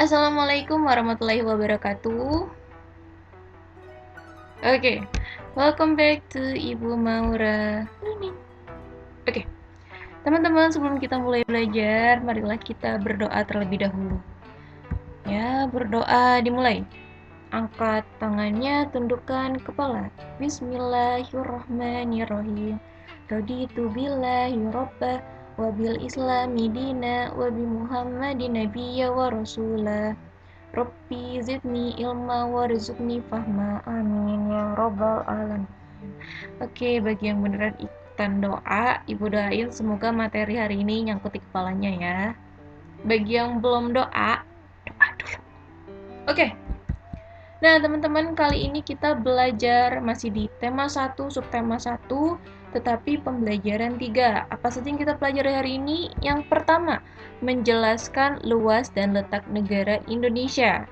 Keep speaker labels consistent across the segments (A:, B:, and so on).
A: Assalamualaikum warahmatullahi wabarakatuh. Oke, welcome back to Ibu Maura Learning. Oke, teman-teman, sebelum kita mulai belajar, marilah kita berdoa terlebih dahulu. Ya, berdoa dimulai. Angkat tangannya, tundukkan kepala. Bismillahirrahmanirrahim. Raditu billahi robba wa bil islami dina wa bi Muhammadin nabiyya wa rasulah. Rabbi zidni ilma warzuqni fahma amin ya robbal alamin. Oke, bagi yang beneran ikutan doa, ibu doain semoga materi hari ini nyangkut di kepalanya ya. Bagi yang belum doa, doa dulu. Oke. Nah, teman-teman, kali ini kita belajar masih di tema 1, subtema 1, tetapi pembelajaran 3. Apa saja yang kita pelajari hari ini? Yang pertama, menjelaskan luas dan letak negara Indonesia.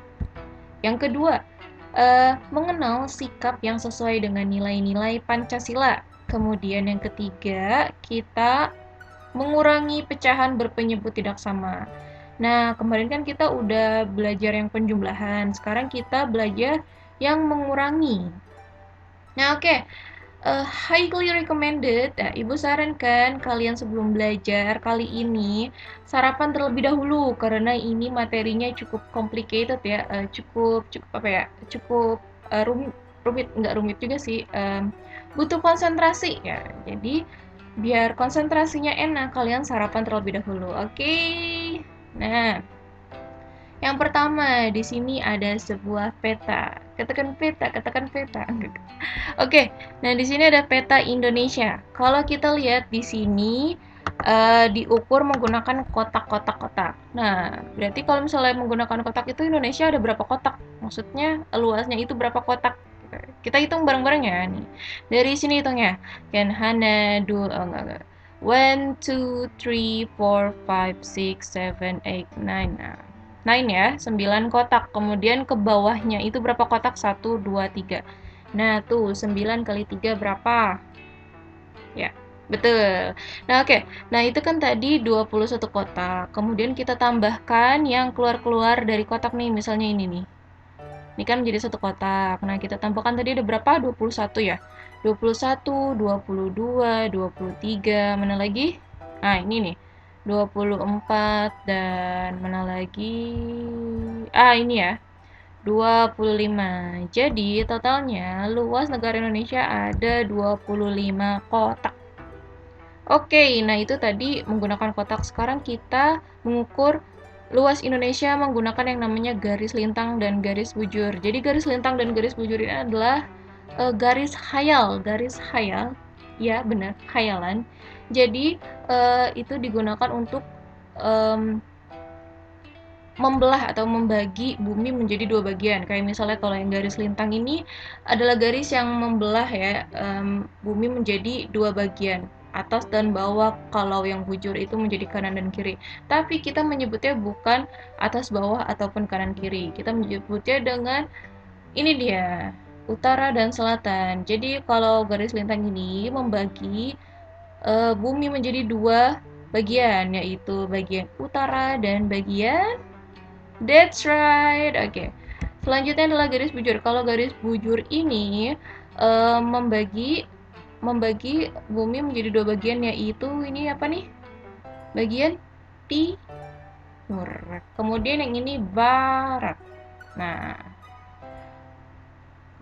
A: Yang kedua, mengenal sikap yang sesuai dengan nilai-nilai Pancasila. Kemudian yang ketiga, kita mengurangi pecahan berpenyebut tidak sama. Nah, kemarin kan kita udah belajar yang penjumlahan, sekarang kita belajar yang mengurangi. Nah, oke. Highly recommended. Nah, Ibu sarankan kalian sebelum belajar kali ini sarapan terlebih dahulu karena ini materinya cukup complicated ya, cukup apa ya, cukup rumit nggak rumit juga sih, butuh konsentrasi ya. Jadi biar konsentrasinya enak, kalian sarapan terlebih dahulu. Oke. Nah, yang pertama di sini ada sebuah peta. Katakan peta, katakan peta. Oke, nah di sini ada peta Indonesia. Kalau kita lihat di sini diukur menggunakan kotak-kotak-kotak. Nah, berarti kalau misalnya menggunakan kotak itu Indonesia ada berapa kotak? Maksudnya luasnya itu berapa kotak? Kita hitung bareng-bareng ya nih. Dari sini hitungnya. Kan Hana, dul, oh enggak. 1, 2, 3, 4, 5, 6, 7, 8, 9. Nah, 9 ya, 9 kotak. Kemudian ke bawahnya itu berapa kotak? 1, 2, 3. Nah, tuh 9 kali 3 berapa? Ya, betul. Nah, oke. Nah, itu kan tadi 21 kotak. Kemudian kita tambahkan yang keluar-keluar dari kotak nih, misalnya ini nih. Ini kan menjadi satu kotak. Nah, kita tambahkan tadi ada berapa? 21 ya. 21, 22, 23, mana lagi? Nah, ini nih. 24 dan mana lagi? Ah, ini ya. 25. Jadi, totalnya luas negara Indonesia ada 25 kotak. Oke, nah itu tadi menggunakan kotak. Sekarang kita mengukur luas Indonesia menggunakan yang namanya garis lintang dan garis bujur. Jadi garis lintang dan garis bujur ini adalah garis khayal. Garis khayal, ya benar, khayalan. Jadi itu digunakan untuk membelah atau membagi bumi menjadi dua bagian. Kayak misalnya kalau yang garis lintang ini adalah garis yang membelah ya, bumi menjadi dua bagian, atas dan bawah. Kalau yang bujur itu menjadi kanan dan kiri. Tapi kita menyebutnya bukan atas bawah ataupun kanan kiri. Kita menyebutnya dengan ini dia, utara dan selatan. Jadi kalau garis lintang ini membagi bumi menjadi dua bagian, yaitu bagian utara dan bagian. That's right. Oke. Selanjutnya adalah garis bujur. Kalau garis bujur ini membagi bumi menjadi dua bagian, yaitu ini apa nih? Bagian timur. Kemudian yang ini barat.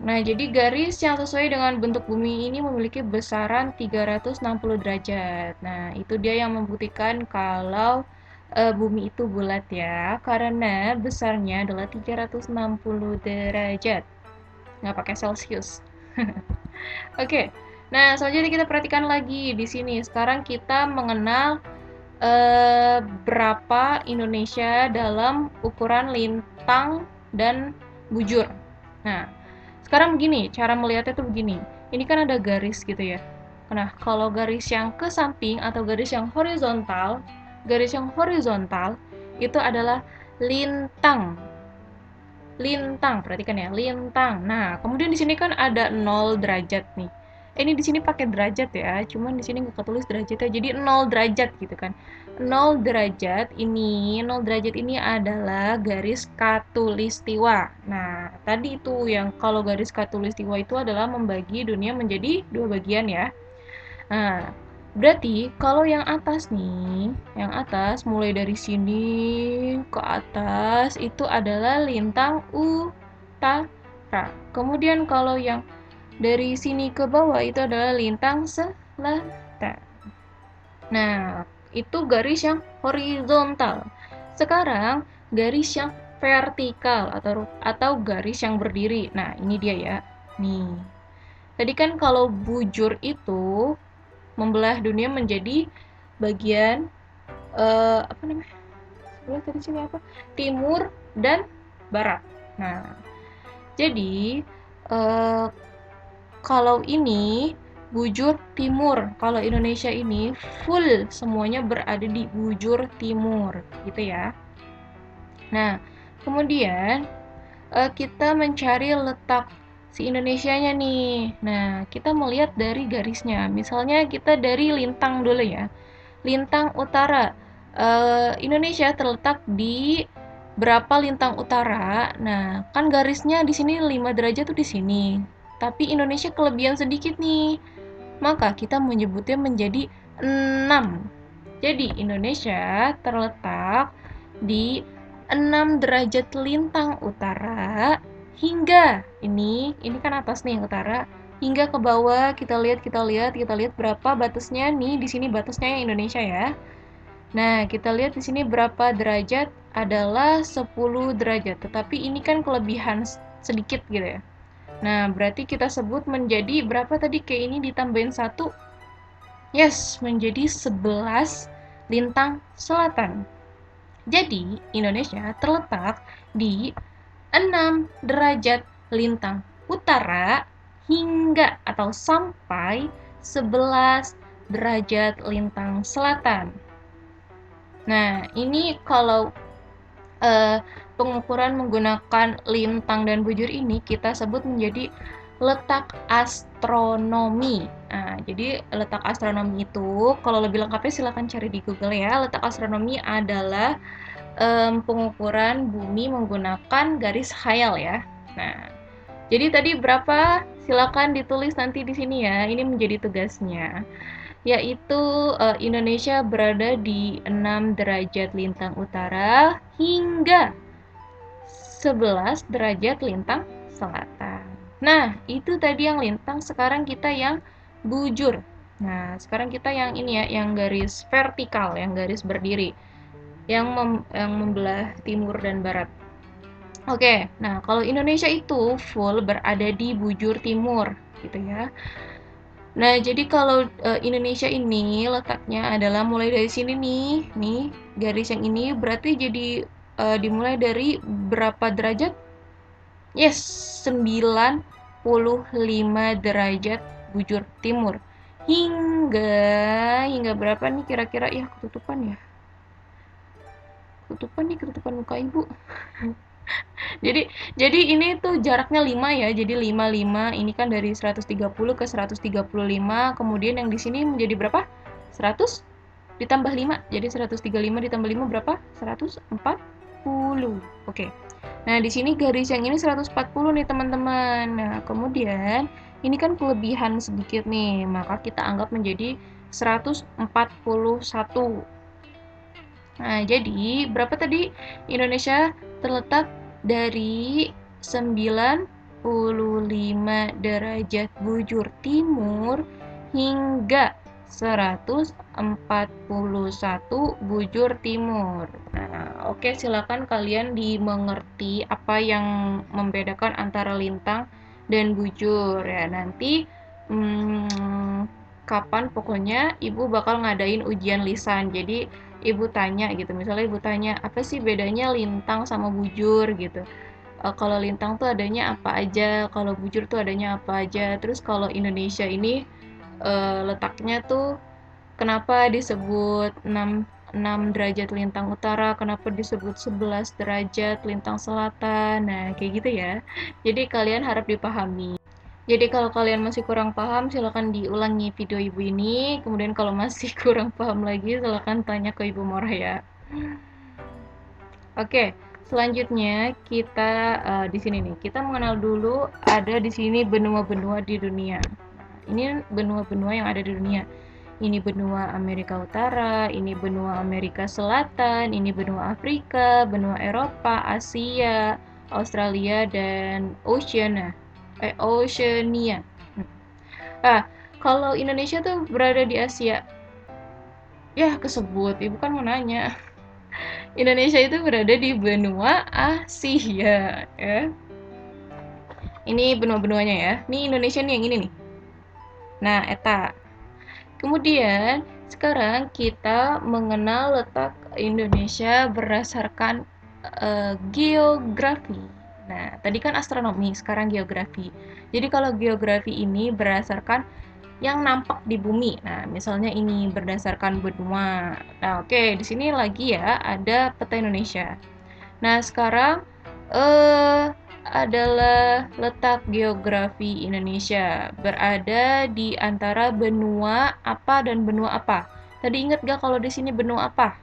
A: Nah, jadi garis yang sesuai dengan bentuk bumi ini memiliki besaran 360 derajat. Nah, itu dia yang membuktikan kalau bumi itu bulat ya, karena besarnya adalah 360 derajat. Nggak pakai Celsius. Oke. Nah, selanjutnya kita perhatikan lagi di sini. Sekarang kita mengenal berapa Indonesia dalam ukuran lintang dan bujur. Nah, sekarang begini, cara melihatnya tuh begini. Ini kan ada garis gitu ya. Nah, kalau garis yang ke samping atau garis yang horizontal itu adalah lintang. Lintang, perhatikan ya, lintang. Nah, kemudian di sini kan ada 0 derajat nih. ini di sini pakai derajat ya, cuman di sini nggak ketulis derajatnya, jadi 0 derajat gitu kan. 0 derajat ini adalah garis khatulistiwa. Nah, tadi itu yang kalau garis khatulistiwa itu adalah membagi dunia menjadi dua bagian ya. Nah, berarti kalau yang atas nih, yang atas mulai dari sini ke atas itu adalah lintang utara. Kemudian kalau yang dari sini ke bawah itu adalah lintang selatan. Nah, itu garis yang horizontal. Sekarang garis yang vertikal atau garis yang berdiri. Nah, ini dia ya. Nih. Tadi kan kalau bujur itu membelah dunia menjadi bagian apa namanya? Sebelah tadi sini apa? Timur dan barat. Nah, jadi kalau ini bujur timur. Kalau Indonesia ini full semuanya berada di bujur timur, gitu ya. Nah, kemudian kita mencari letak si Indonesianya nih. Nah, kita melihat dari garisnya. Misalnya kita dari lintang dulu ya. Lintang utara. Indonesia terletak di berapa lintang utara? Nah, kan garisnya di sini 5 derajat tuh di sini. Tapi Indonesia kelebihan sedikit nih. Maka kita menyebutnya menjadi 6. Jadi Indonesia terletak di 6 derajat lintang utara hingga ini kan atas nih yang utara, hingga ke bawah kita lihat berapa batasnya nih. Di sini batasnya yang Indonesia ya. Nah, kita lihat di sini berapa derajat, adalah 10 derajat. Tetapi ini kan kelebihan sedikit gitu ya. Nah, berarti kita sebut menjadi berapa tadi? Kayak ini ditambahin 1. Yes, menjadi 11 lintang selatan. Jadi, Indonesia terletak di 6 derajat lintang utara hingga atau sampai 11 derajat lintang selatan. Nah, ini kalau pengukuran menggunakan lintang dan bujur ini kita sebut menjadi letak astronomi. Nah, jadi letak astronomi itu kalau lebih lengkapnya silahkan cari di Google ya. Letak astronomi adalah pengukuran bumi menggunakan garis khayal ya. Nah, jadi tadi berapa? Silakan ditulis nanti di sini ya. Ini menjadi tugasnya. Yaitu Indonesia berada di 6 derajat lintang utara hingga 11 derajat lintang selatan. Nah, itu tadi yang lintang, sekarang kita yang bujur. Nah, sekarang kita yang ini ya, yang garis vertikal, yang garis berdiri, yang membelah timur dan barat. Oke, nah kalau Indonesia itu full berada di bujur timur, gitu ya. Nah, jadi kalau Indonesia ini letaknya adalah mulai dari sini nih garis yang ini berarti jadi dimulai dari berapa derajat? Yes, 95 derajat bujur timur. Hingga berapa nih kira-kira? Ya, ketutupan ya. Ketutupan muka ibu. Jadi ini tuh jaraknya 5 ya. Jadi 55 ini kan dari 130 ke 135. Kemudian yang di sini menjadi berapa? 100 ditambah 5. Jadi 135 ditambah 5 berapa? 140. Oke. Nah, di sini garis yang ini 140 nih, teman-teman. Nah, kemudian ini kan kelebihan sedikit nih, maka kita anggap menjadi 141. Nah, jadi berapa tadi? Indonesia terletak dari 95 derajat bujur timur hingga 141 bujur timur. Nah, oke, silakan kalian dimengerti apa yang membedakan antara lintang dan bujur ya. Nanti kapan pokoknya ibu bakal ngadain ujian lisan. Jadi ibu tanya gitu, misalnya ibu tanya apa sih bedanya lintang sama bujur gitu. Kalau lintang tuh adanya apa aja, kalau bujur tuh adanya apa aja. Terus kalau Indonesia ini letaknya tuh kenapa disebut 6 derajat lintang utara, kenapa disebut 11 derajat lintang selatan. Nah, kayak gitu ya. Jadi kalian harap dipahami. Jadi kalau kalian masih kurang paham, silakan diulangi video ibu ini. Kemudian kalau masih kurang paham lagi, silakan tanya ke Ibu Morah ya. Oke, selanjutnya kita di sini nih, kita mengenal dulu ada di sini benua-benua di dunia. Ini benua-benua yang ada di dunia. Ini benua Amerika Utara, ini benua Amerika Selatan, ini benua Afrika, benua Eropa, Asia, Australia, dan Oceania. Ah, kalau Indonesia tuh berada di Asia. Ya, kesebut, ibu kan mau nanya. Indonesia itu berada di benua Asia, ya. Ini benua-benuanya ya. Ini Indonesia nih yang ini nih. Nah, eta. Kemudian, sekarang kita mengenal letak Indonesia berdasarkan geografi. Nah, tadi kan astronomi, sekarang geografi. Jadi kalau geografi ini berdasarkan yang nampak di bumi. Nah, misalnya ini berdasarkan benua. Nah, oke, di sini lagi ya ada peta Indonesia. Nah, sekarang eh adalah letak geografi Indonesia berada di antara benua apa dan benua apa. Tadi ingat gak kalau di sini benua apa?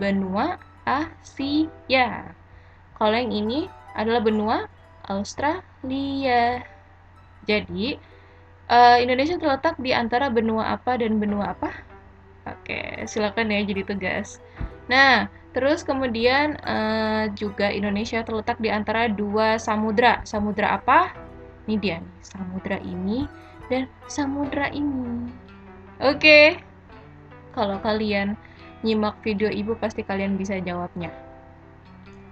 A: Benua Asia. Kalau yang ini adalah benua Australia. Jadi, Indonesia terletak di antara benua apa dan benua apa? Oke, silakan ya jadi tegas. Nah, terus kemudian juga Indonesia terletak di antara dua samudra. Samudra apa? Ini dia nih, samudra ini dan samudra ini. Oke, kalau kalian nyimak video ibu pasti kalian bisa jawabnya.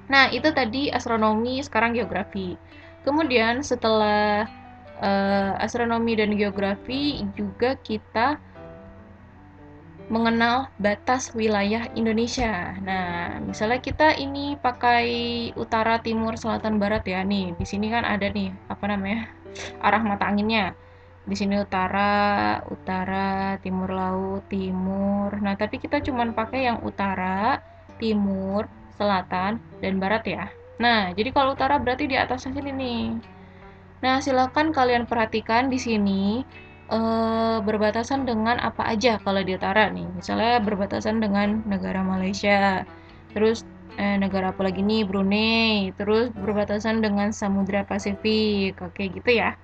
A: Nah, itu tadi astronomi, sekarang geografi. Kemudian setelah astronomi dan geografi juga kita mengenal batas wilayah Indonesia. Nah, misalnya kita ini pakai utara, timur, selatan, barat ya. Nih, di sini kan ada nih, apa namanya? Arah mata anginnya. Di sini utara, timur laut, timur. Nah, tapi kita cuma pakai yang utara, timur, selatan, dan barat ya. Nah, jadi kalau utara berarti di atasnya sini nih. Nah, silakan kalian perhatikan di sini berbatasan dengan apa aja kalau di utara nih. Misalnya berbatasan dengan negara Malaysia, terus negara apa lagi nih, Brunei, terus berbatasan dengan Samudra Pasifik, oke gitu ya.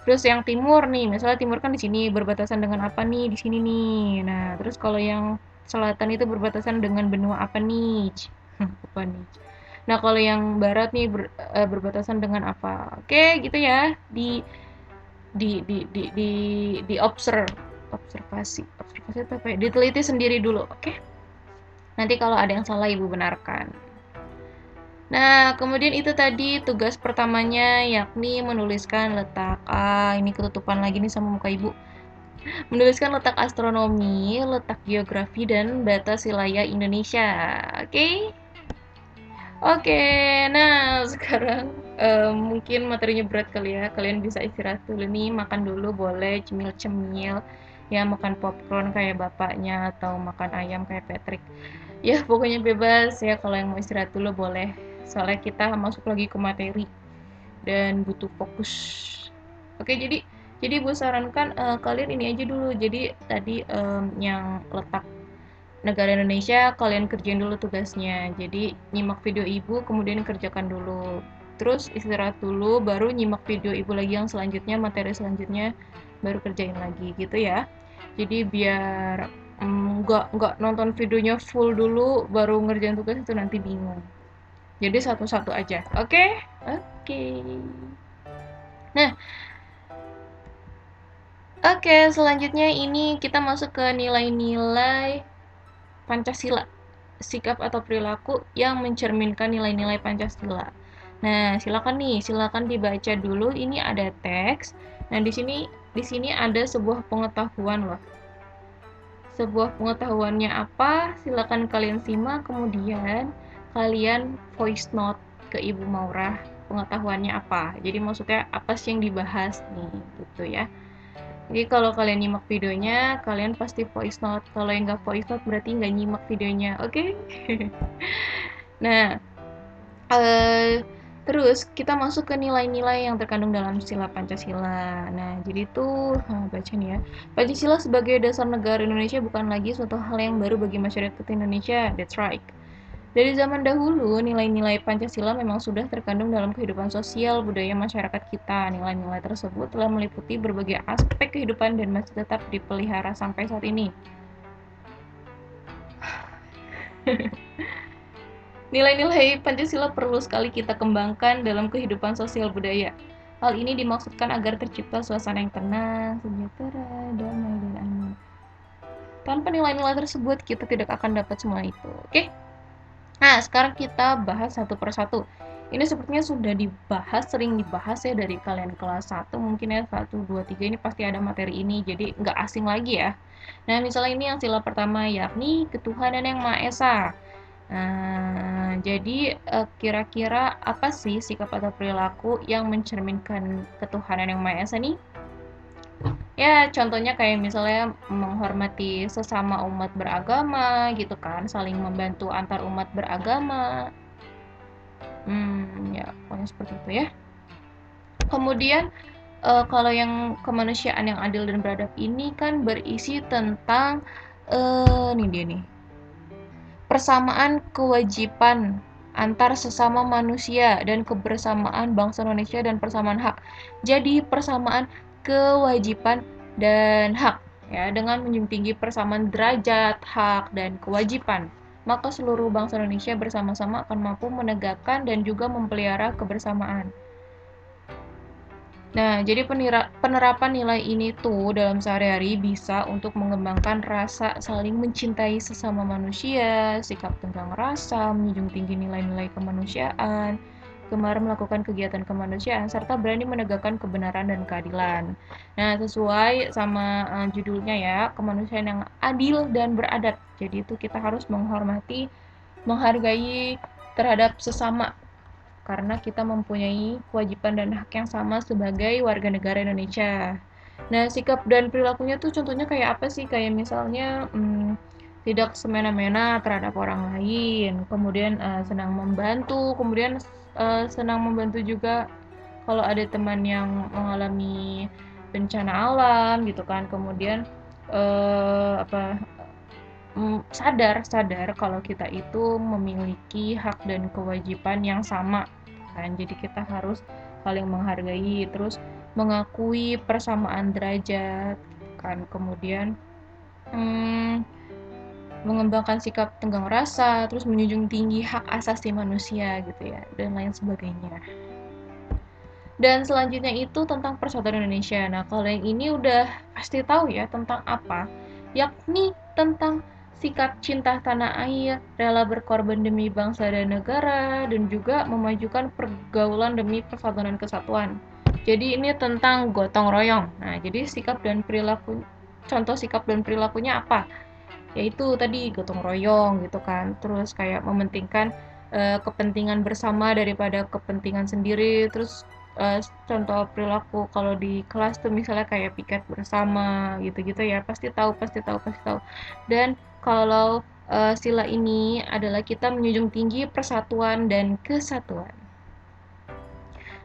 A: Terus yang timur nih, misalnya timur kan di sini berbatasan dengan apa nih, di sini nih. Nah, terus kalau yang selatan itu berbatasan dengan benua apa nih? Apa nih? Nah, kalau yang barat nih berbatasan dengan apa? Oke, gitu ya. Di observasi itu apa ya? Diteliti sendiri dulu, oke? Nanti kalau ada yang salah ibu benarkan. Nah, kemudian itu tadi tugas pertamanya yakni menuliskan letak ini ketutupan lagi nih sama muka ibu. Menuliskan letak astronomi, letak geografi dan batas wilayah Indonesia. Oke? Oke, nah sekarang mungkin materinya berat kali ya. Kalian bisa istirahat dulu nih, makan dulu boleh, cemil-cemil. Ya, makan popcorn kayak bapaknya atau makan ayam kayak Patrick. Ya, pokoknya bebas ya kalau yang mau istirahat dulu boleh. Soalnya kita masuk lagi ke materi dan butuh fokus. Oke, jadi gue sarankan kalian ini aja dulu. Jadi tadi yang letak negara Indonesia kalian kerjain dulu tugasnya. Jadi nyimak video ibu kemudian kerjakan dulu. Terus istirahat dulu baru nyimak video ibu lagi yang selanjutnya, materi selanjutnya baru kerjain lagi gitu ya. Jadi biar nggak nonton videonya full dulu baru ngerjain tugas itu nanti bingung. Jadi satu-satu aja. Oke? Oke. Nah, oke, selanjutnya ini kita masuk ke nilai-nilai Pancasila, sikap atau perilaku yang mencerminkan nilai-nilai Pancasila. Nah, silakan dibaca dulu. Ini ada teks. Nah, di sini ada sebuah pengetahuan loh. Sebuah pengetahuannya apa? Silakan kalian simak, kemudian kalian voice note ke Ibu Maurah pengetahuannya apa. Jadi maksudnya apa sih yang dibahas nih, gitu ya. Jadi kalau kalian nyimak videonya, kalian pasti voice note. Kalau yang nggak voice note berarti nggak nyimak videonya, oke? Nah, eh, Terus kita masuk ke nilai-nilai yang terkandung dalam sila Pancasila. Nah, jadi tuh baca nih ya. Pancasila sebagai dasar negara Indonesia bukan lagi suatu hal yang baru bagi masyarakat Indonesia. That's right. Dari zaman dahulu, nilai-nilai Pancasila memang sudah terkandung dalam kehidupan sosial budaya masyarakat kita. Nilai-nilai tersebut telah meliputi berbagai aspek kehidupan dan masih tetap dipelihara sampai saat ini. Nilai-nilai Pancasila perlu sekali kita kembangkan dalam kehidupan sosial budaya. Hal ini dimaksudkan agar tercipta suasana yang tenang, sejahtera, damai, dan aman. Tanpa nilai-nilai tersebut, kita tidak akan dapat semua itu. Oke? Nah, sekarang kita bahas satu persatu. Ini sepertinya sudah dibahas, sering dibahas ya dari kalian kelas 1, mungkin ya 1, 2, 3 ini pasti ada materi ini, jadi nggak asing lagi ya. Nah, misalnya ini yang sila pertama, yakni ketuhanan yang Maha Esa. Nah, jadi kira-kira apa sih sikap atau perilaku yang mencerminkan ketuhanan yang Maha Esa nih? Ya, contohnya kayak misalnya menghormati sesama umat beragama gitu kan, saling membantu antar umat beragama. Ya, pokoknya seperti itu ya. Kemudian kalau yang kemanusiaan yang adil dan beradab ini kan berisi tentang nih dia nih. Persamaan kewajiban antar sesama manusia dan kebersamaan bangsa Indonesia dan persamaan hak. Jadi persamaan kewajiban dan hak ya dengan menjunjung tinggi persamaan derajat, hak dan kewajiban. Maka seluruh bangsa Indonesia bersama-sama akan mampu menegakkan dan juga memelihara kebersamaan. Nah, jadi penerapan nilai ini tuh dalam sehari-hari bisa untuk mengembangkan rasa saling mencintai sesama manusia, sikap tenggang rasa, menjunjung tinggi nilai-nilai kemanusiaan, gemar melakukan kegiatan kemanusiaan, serta berani menegakkan kebenaran dan keadilan. Nah, sesuai sama judulnya ya, kemanusiaan yang adil dan beradab. Jadi itu kita harus menghormati, menghargai terhadap sesama karena kita mempunyai kewajiban dan hak yang sama sebagai warga negara Indonesia. Nah, sikap dan perilakunya tuh contohnya kayak apa sih? Kayak misalnya tidak semena-mena terhadap orang lain, kemudian senang membantu, kemudian senang membantu juga kalau ada teman yang mengalami bencana alam gitu kan, kemudian sadar kalau kita itu memiliki hak dan kewajiban yang sama kan, jadi kita harus saling menghargai, terus mengakui persamaan derajat kan, kemudian mengembangkan sikap tenggang rasa, terus menjunjung tinggi hak asasi manusia gitu ya, dan lain sebagainya. Dan selanjutnya itu tentang persatuan Indonesia. Nah, kalau yang ini udah pasti tahu ya tentang apa, yakni tentang sikap cinta tanah air, rela berkorban demi bangsa dan negara, dan juga memajukan pergaulan demi persatuan dan kesatuan. Jadi ini tentang gotong royong. Nah, jadi sikap dan perilaku, contoh sikap dan perilakunya apa? Yaitu tadi gotong royong gitu kan, terus kayak mementingkan kepentingan bersama daripada kepentingan sendiri, terus contoh perilaku kalau di kelas tuh misalnya kayak piket bersama gitu-gitu ya, pasti tahu. Dan kalau sila ini adalah kita menjunjung tinggi persatuan dan kesatuan.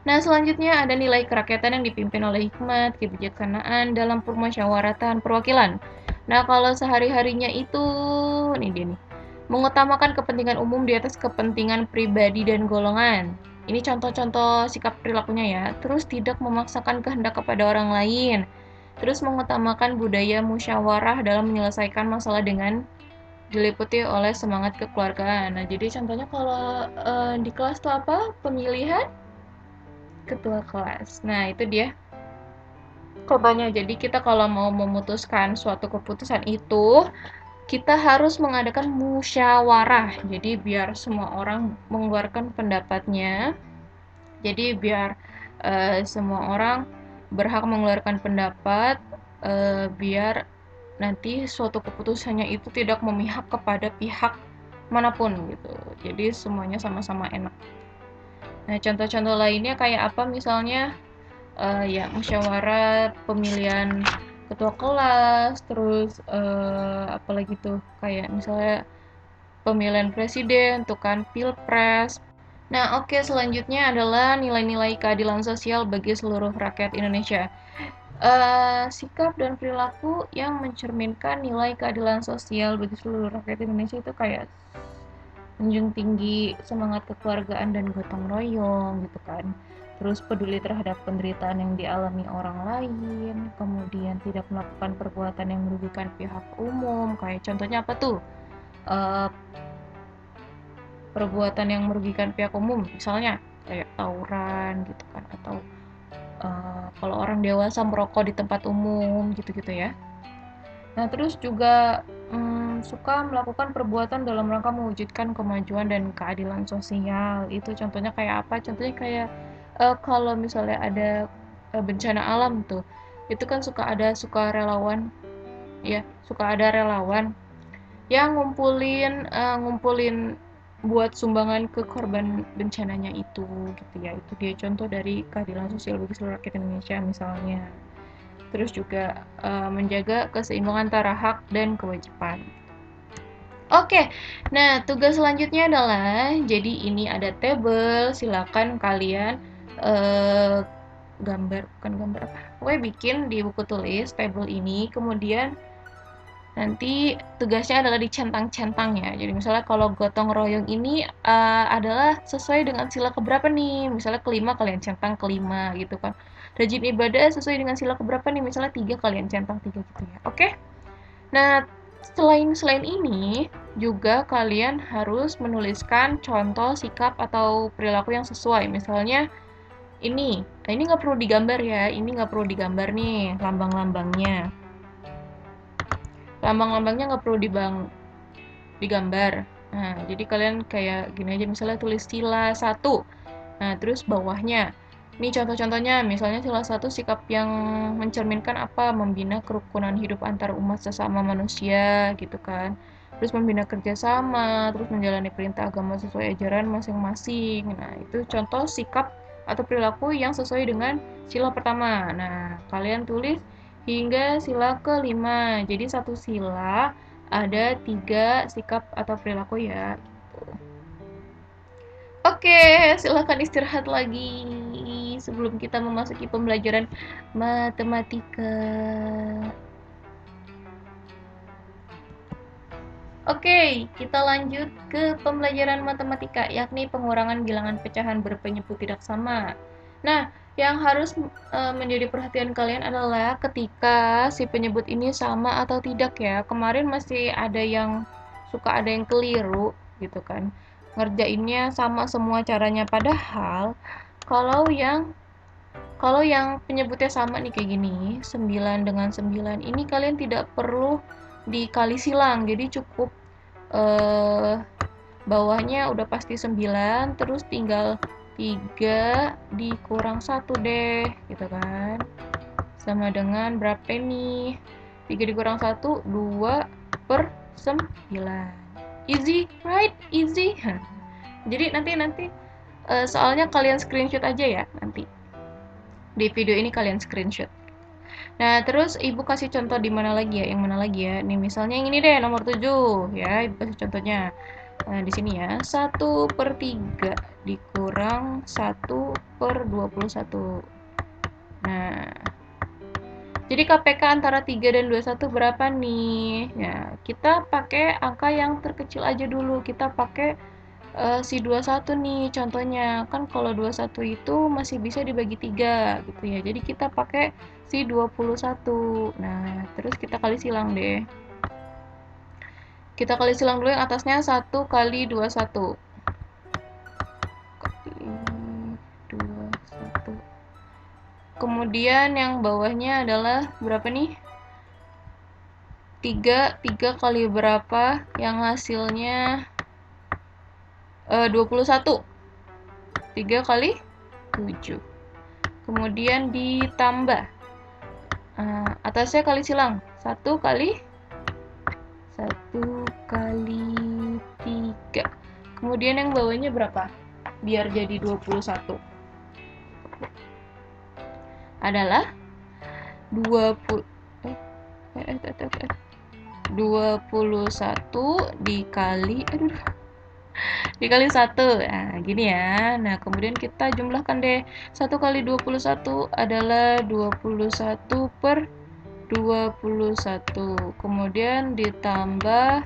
A: Nah, selanjutnya ada nilai kerakyatan yang dipimpin oleh hikmat, kebijaksanaan dalam permusyawaratan perwakilan. Nah, kalau sehari-harinya itu, nih dia nih, mengutamakan kepentingan umum di atas kepentingan pribadi dan golongan. Ini contoh-contoh sikap perilakunya ya. Terus tidak memaksakan kehendak kepada orang lain. Terus mengutamakan budaya musyawarah dalam menyelesaikan masalah dengan diliputi oleh semangat kekeluargaan. Nah, jadi contohnya kalau di kelas tuh apa? Pemilihan ketua kelas. Nah, itu dia contohnya. Jadi kita kalau mau memutuskan suatu keputusan itu, kita harus mengadakan musyawarah. Jadi biar semua orang mengeluarkan pendapatnya. Jadi biar semua orang berhak mengeluarkan pendapat, biar nanti suatu keputusannya itu tidak memihak kepada pihak manapun gitu. Jadi semuanya sama-sama enak. Nah, contoh-contoh lainnya kayak apa misalnya ya musyawarah pemilihan ketua kelas, terus apalagi tuh kayak misalnya pemilihan presiden tuh kan, pilpres, Nah, oke, selanjutnya adalah nilai-nilai keadilan sosial bagi seluruh rakyat Indonesia. Sikap dan perilaku yang mencerminkan nilai keadilan sosial bagi seluruh rakyat Indonesia itu kayak menjunjung tinggi semangat kekeluargaan dan gotong royong gitu kan. Terus peduli terhadap penderitaan yang dialami orang lain, kemudian tidak melakukan perbuatan yang merugikan pihak umum, kayak contohnya apa tuh? Eh, Perbuatan yang merugikan pihak umum, misalnya kayak tawuran gitu kan, atau kalau orang dewasa merokok di tempat umum gitu-gitu ya. Nah, terus juga suka melakukan perbuatan dalam rangka mewujudkan kemajuan dan keadilan sosial. Itu contohnya kayak apa? Contohnya kayak kalau misalnya ada bencana alam tuh, itu kan suka relawan, ya, suka ada relawan yang ngumpulin buat sumbangan ke korban bencananya itu, gitu ya. Itu dia contoh dari keadilan sosial bagi seluruh rakyat Indonesia misalnya. Terus juga menjaga keseimbangan antara hak dan kewajiban. Oke, nah tugas selanjutnya adalah, jadi ini ada tabel, silakan kalian eh, bukan gambar apa, pokoknya bikin di buku tulis tabel ini, kemudian nanti tugasnya adalah dicentang-centang ya. Jadi misalnya kalau gotong royong ini adalah sesuai dengan sila keberapa nih? Misalnya kelima kalian centang kelima gitu kan. Rajin ibadah sesuai dengan sila keberapa nih? Misalnya tiga kalian centang tiga gitu ya. Oke? Nah, selain ini juga kalian harus menuliskan contoh sikap atau perilaku yang sesuai. Misalnya ini nggak perlu digambar ya. Ini nggak perlu digambar nih lambang-lambangnya. Lambang-lambangnya nggak perlu digambar. Nah, jadi kalian kayak gini aja, misalnya tulis sila 1. Nah, terus bawahnya. Ini contoh-contohnya, misalnya sila 1 sikap yang mencerminkan apa? Membina kerukunan hidup antar umat sesama manusia, gitu kan. Terus membina kerjasama, terus menjalani perintah agama sesuai ajaran masing-masing. Nah, itu contoh sikap atau perilaku yang sesuai dengan sila pertama. Nah, kalian tulis hingga sila kelima. Jadi satu sila ada 3 sikap atau perilaku ya. Oke, silahkan istirahat lagi sebelum kita memasuki pembelajaran matematika. Oke, kita lanjut ke pembelajaran matematika, yakni pengurangan bilangan pecahan berpenyebut tidak sama. Nah, yang harus menjadi perhatian kalian adalah ketika si penyebut ini sama atau tidak ya. Kemarin masih ada yang keliru gitu kan. Ngerjainnya sama semua caranya, padahal kalau yang kalau yang penyebutnya sama nih kayak gini, 9 dengan 9, ini kalian tidak perlu dikali silang. Jadi cukup eh, bawahnya udah pasti 9, terus tinggal 3 dikurang 1 deh, gitu kan. Sama dengan berapa nih? 3 dikurang 1, 2 per 9. Easy, right? Easy. Jadi nanti soalnya kalian screenshot aja ya nanti. Di video ini kalian screenshot. Nah, terus Ibu kasih contoh di mana lagi ya? Yang mana lagi ya? Nih, misalnya yang ini deh, nomor 7. Ya, Ibu kasih contohnya. Nah, di sini ya. 1/3 dikurang 1/21. Nah, jadi KPK antara 3 dan 21 berapa nih? Ya, kita pakai angka yang terkecil aja dulu. Kita pakai si 21 nih contohnya. Kan kalau 21 itu masih bisa dibagi 3 gitu ya. Jadi kita pakai si 21. Nah, terus kita kali silang deh. Kita kali silang dulu yang atasnya 1 kali 21. Kali 21. Kemudian yang bawahnya adalah berapa nih? 3 kali berapa? Yang hasilnya 21. 3 kali 7. Kemudian ditambah. Atasnya kali silang. 1 kali 3. Kemudian yang bawahnya berapa? Biar jadi 21. Adalah 20 21 dikali dikali 1. Nah, gini ya. Nah, kemudian kita jumlahkan deh. 1 kali 21 adalah 21 per 21. Kemudian ditambah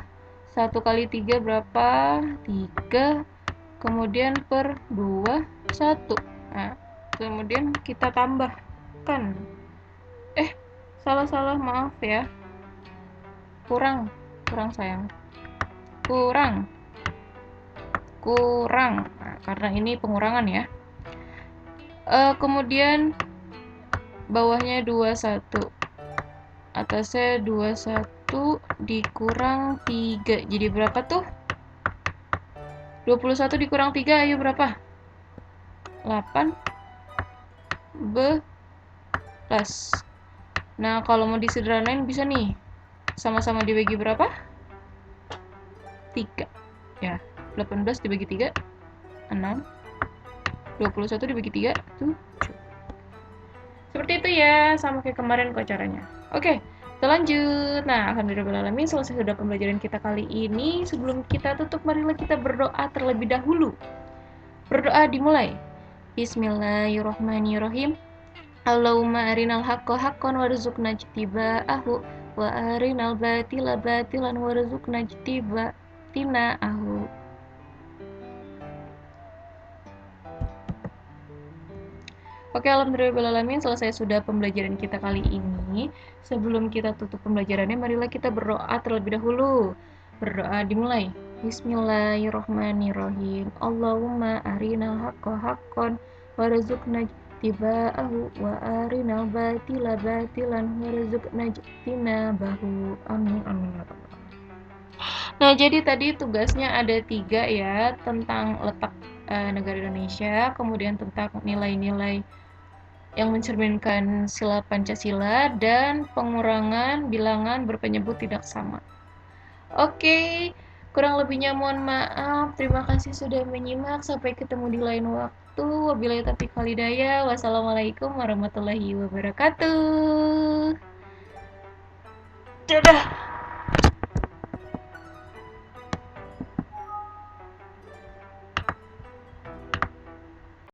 A: 1 kali 3 berapa? 3. Kemudian per 2, 1. Nah, kemudian kita tambahkan. Salah, maaf ya. Kurang sayang. Kurang. Nah, karena ini pengurangan ya. Kemudian bawahnya 21. Atasnya 21 dikurang 3. Jadi berapa tuh? 21 dikurang 3, ayo berapa? 8 belas. Nah, kalau mau disederhanain bisa nih. Sama-sama dibagi berapa? 3. Ya, 18 dibagi 3, 6. 21 dibagi 3, 7. Seperti itu ya, sama kayak kemarin kok caranya. Oke, kita lanjut. Nah, alhamdulillahirrahmanirrahim, selesai sudah pembelajaran kita kali ini. Sebelum kita tutup, marilah kita berdoa terlebih dahulu. Berdoa dimulai. Bismillahirrahmanirrahim. Allahumma arinal haqqa haqqan warzuqna ijtiba'ahu wa arinal batila batilan warzuqna ijtina'ahu. Oke, alhamdulillahirrahmanirrahim, selesai sudah pembelajaran kita kali ini. Sebelum kita tutup pembelajarannya, marilah kita berdoa terlebih dahulu. Berdoa dimulai. Bismillahirrahmanirrahim. Allahumma arinal haqqa haqqan warzuqna ijtiba'ahu wa arinal batila batilan warzuqna ijtinabahu. Amin amin ya rabbal alamin. Nah, jadi tadi tugasnya ada 3 ya, tentang letak negara Indonesia, kemudian tentang nilai-nilai yang mencerminkan sila Pancasila, dan pengurangan bilangan berpenyebut tidak sama. Oke, kurang lebihnya mohon maaf. Terima kasih sudah menyimak. Sampai ketemu di lain waktu. Wabillahi taufiq wal hidayah. Wassalamualaikum warahmatullahi wabarakatuh. Dadah.